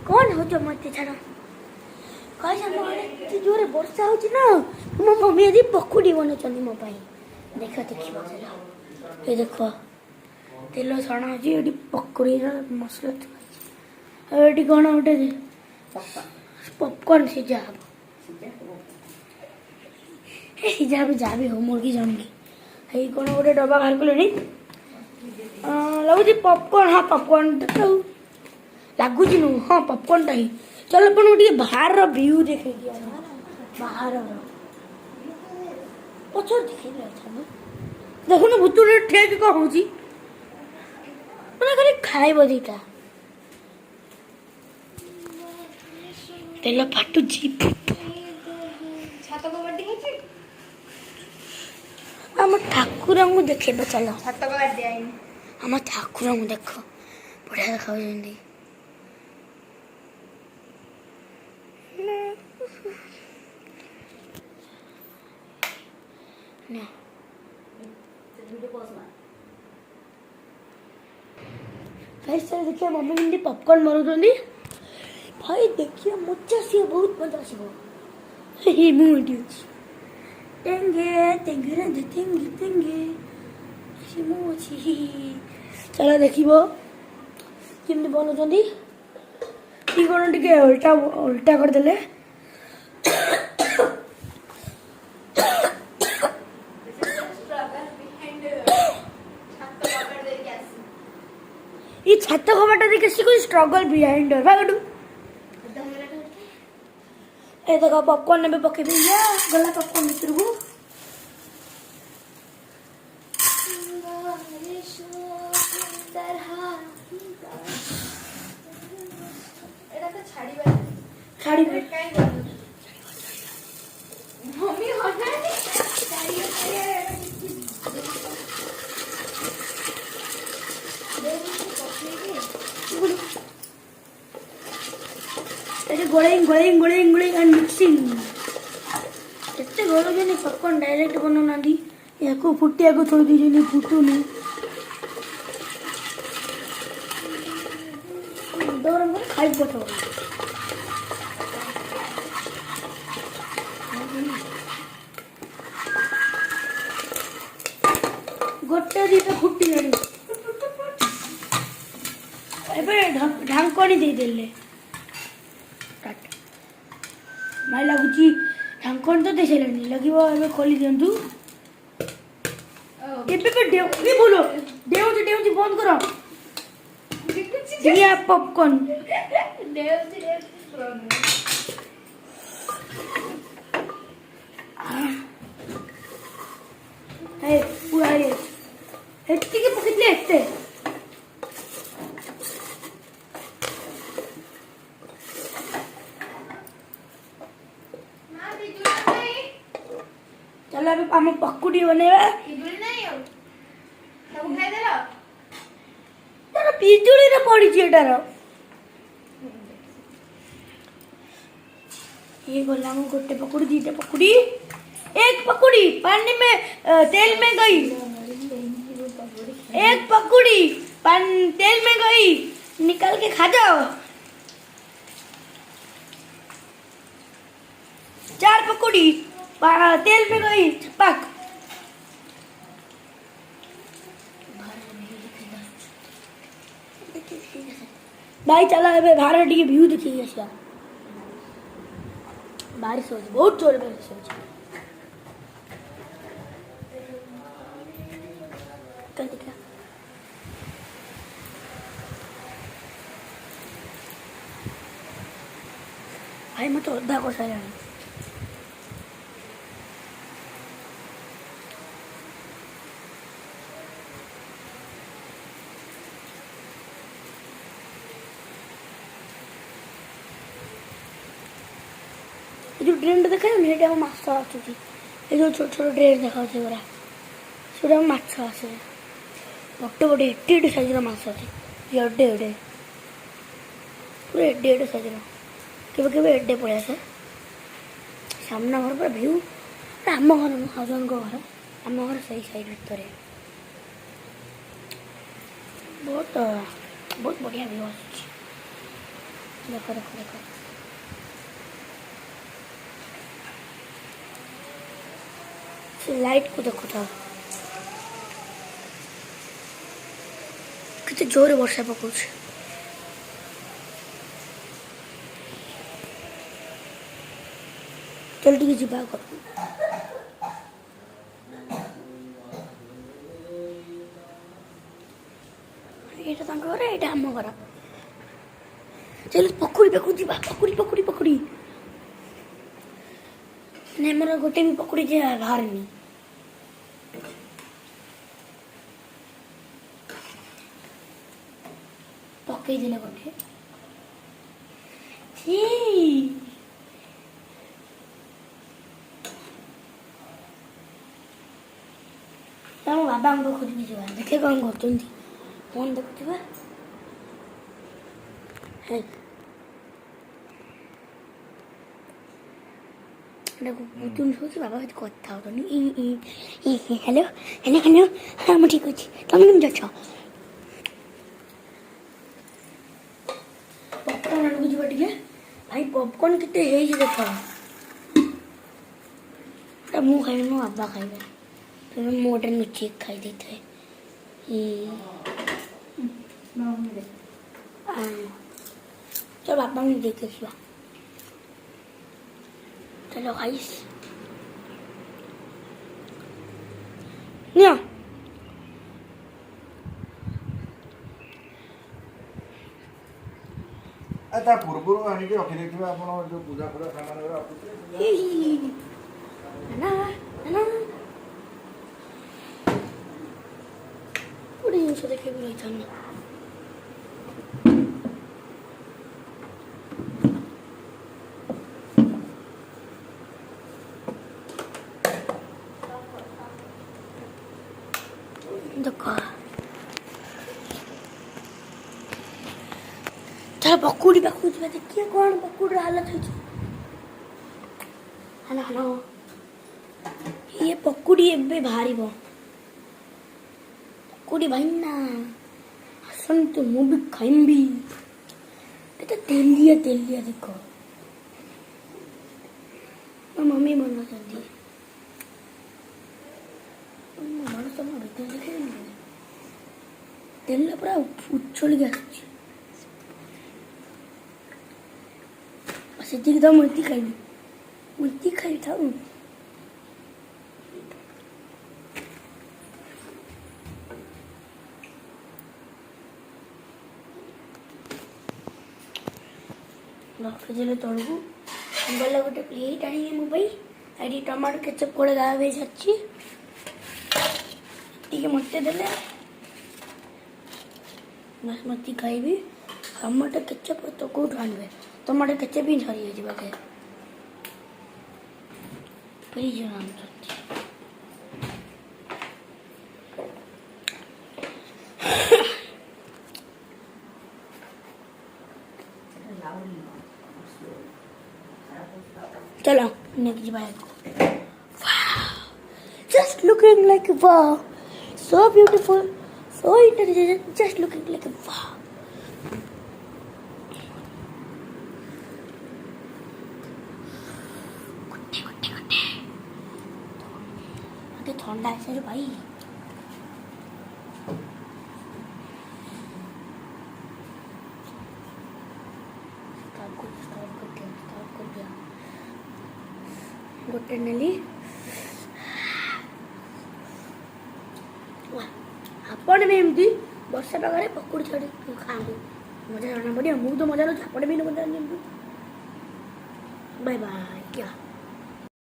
कौन हो जो मत छाड़ कह जोरे वर्षा हो मो मम्मी यदि पकुड़ी बनाऊँ मो देख देख ये देख तेल छणा हो पकुड़ी मसला ये कौन गोटे पपकर्न सीझा हम सीझा भी जहाँ भी हो मोर की जानूनी ये कौन गोटे डब्बा बाहर कले लगुच पपकर्न हाँ पपकर्न तो लगुच नु हाँ पपकर्न टा ही चल अपन बाहर व्यू देखे बाहर पचर देखे देखुन भूतुर ठेक कौन हो खाली खाइब दीटा तेल फाटुची आम ठाकुर को देखे चल आम ठाकुर को देख बढ़िया देखा देखिए मम्मी केमती पपकर्न मारुंट भाई देखिए मजा सी बहुत मजा आसो मुझे टेंगे टेंगे टेंगे टेंगे चलो देख केमती बनाऊँ कौन टे उल्टा उल्टा करदे ये छात कबाटा देखिए कुछ स्ट्रगल बिहाइंड ए देखो पॉपकॉर्न ने भी पके दिया गला पॉपकॉर्न भीतर को छाड़ी मम्मी होना गोलिंग गोलिंग गोलिंग गोलिंग एंड मिक्सिंग एते गोलो जे पॉपकॉर्न डायरेक्ट बनाना दी याको फुटिया को छोड़ दी जे फुटुनी दोरम को खाइ पठो गोटे दीटा फुटी गली एबे ढांकणी दे देले मैं लगुच ढांकन तो दे सारे लगे खोली दिंतु बोलो डेउची डेउची बंद करो दिया पॉपकॉर्न पूरा एत्ती के पकड़ले एत्ते चलो अभी हम पकुड़ी बनेगा तार पिजुड़ी रे पड़ी एटार ये गला गोटे पकुड़ी दीटा पकुड़ी एक पकुड़ी पानी में तेल में गई एक पकुड़ी तेल में गई निकाल के खा जाओ 4 पकुड़ी तेल में गई पक भाई चला बाहर टी व्यू देखिए बारिश हो बहुत जोर बारिश हो भाई मैं तो अद्धा को सारा जो ड्रेन देखा ये माछ आसुची ये जो छोट छोट ड्रेन देखा पूरा से माछ आसे बड़े बड़े एड्डे एड्डे साइज माछ अच्छे एड्डे एड्डे पूरा एड्डे एड्डे साइज केवे केवे एड्डे पड़े आसे सामना घर पूरा व्यू आम घर हजबैंड को घर आम घर सही साइड भितर बहुत बहुत बढ़िया व्यू आस देखो देखो देखो से लाइट को देखो तो कितने जोर वर्षा पकाउछ चल ठीक जी बाग ये तो घर ये आम घर चल पकुड़ी पकुड़ी जी पकुड़ी पकुड़ी पकुड़ी नहीं मोर गोटे भी पकुड़ी जे बाहरनी पकई देले गोटे छी तम बाबा को खोज भी जवा देखे कौन करचंती फोन देखुथिबा है देखो तुम सोच बाबा सहित कथा हो हेलो हेलो हेलो हाँ मुझे ठीक अच्छे तुम केमती अछ पॉपकॉर्न आड़क जी टे भाई पॉपकॉर्न के देख मु खाइबी मो बाबा खाइबे फिर मु गोटे लुचि खाई दे थे चल बाबा ने देखे चलो गाइस निया ता पूर्व आनिक रखी देखिए आप जो पूजा पूरा सामान ना ना पूरी जिन देखे भी रही था देखो चल पकुड़ी पकुड़ी देखिए कौन पकुड़ी हालत है हेलो हेलो ये पकुड़ी एबे भारी पकुड़ी भाई ना सुन तो मु भी खाइबी तो तेलिया देखो मम्मी बना करती तेल पूरा उछल गया से तो मुर्ती खाई था रखिदेले तलू गला गोटे प्लेट आनी मो ये टमाटो केचप कोड़े गाँव सारी मत देले बासमती खाइबी टमाटो केचप तो कौट आनबे टमाटो केचप ही सरी जाए प्लीज चलो next bike just looking like wow so beautiful so intelligent just looking like wow अरे ठंडा है सर भाई गोटे नेली आपण भी एमती वर्षा पागे पकुड़ी छाड़ी खाँगे मजा जाना पड़े मुझे तो मजा लगे आपण भी मजा बाय बाय क्या